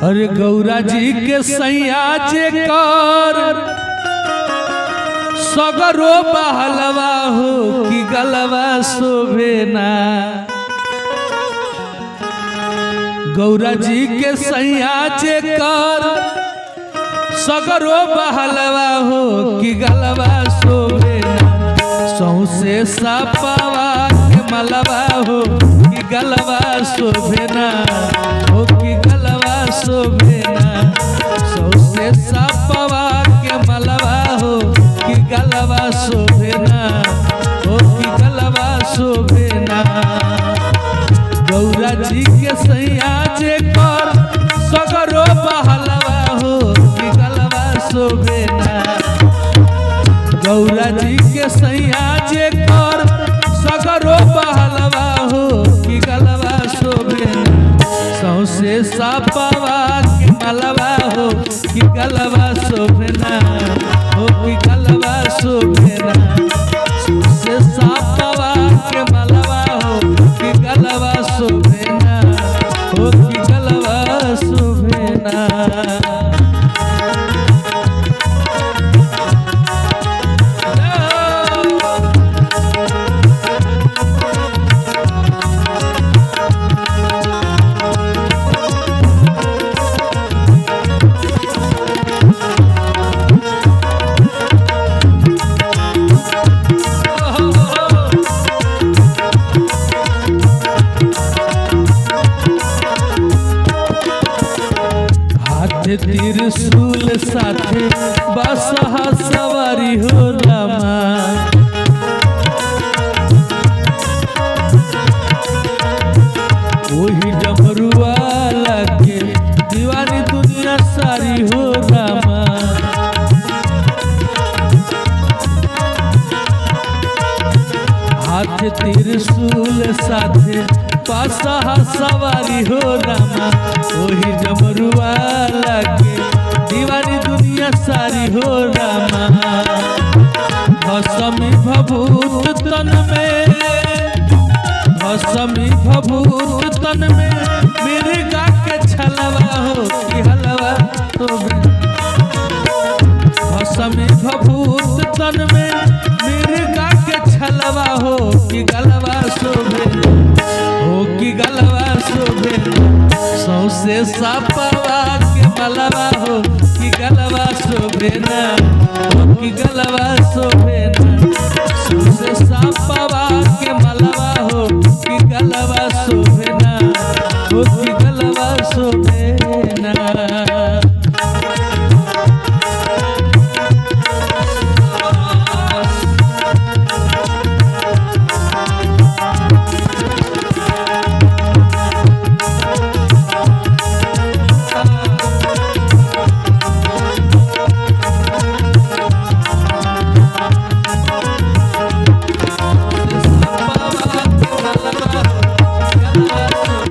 अरे गौरा जी के सैया जे कर सगरो बहलवा हो कि गलवा शोभे ना। गौरा जी के सैया जे कर सगरो बहलवा हो कि गलवा शोभे ना। सौसे सापावा के मलवा हो कि गलवा शोभे ना हो कि गलवा शोभे ना। सौसे सापावा के मलवा हो कि गलवा शोभे ना हो कि गलवा शोभे ना। गौरा जी के सैया जे कर सगरो बहलवा हो कि गलवा शोभे ना। गौरा जी के सैया जे कर सगरो बहलवा हो कि गलवा शोभे ना। सौसे सापावा के मलवा हो कि गलवा शोभे ना हो कि गलवा शोभे ना। सौसे सापावा के मलवा हो कि गलवा शोभे ना हो कि गलवा शोभे ना। त्रिशूल साथे बसहा सवारी हो रामा। वही डमरुआ लगे दीवानी दुनिया सारी हो रामा। हाथ त्रिशूल साथे बसहा सवारी हो रामा। वही डमरुआ लगे दीवानी दुनिया सारी हो रामा। भस्मी भभूत तन में भस्मी भभूत तन में मिर्गा के छलवा हो कि हलवा शोभे। भस्मी भभूत तन में मिर्गा के छलवा हो कि गलवा शोभे हो कि गलवा शोभे। सौसे सापावा के मलवा हो कि गलवा शोभे ना हो कि गलवा शोभे ना। सौसे सापावा के मलवा हो कि गलवा शोभे ना हो कि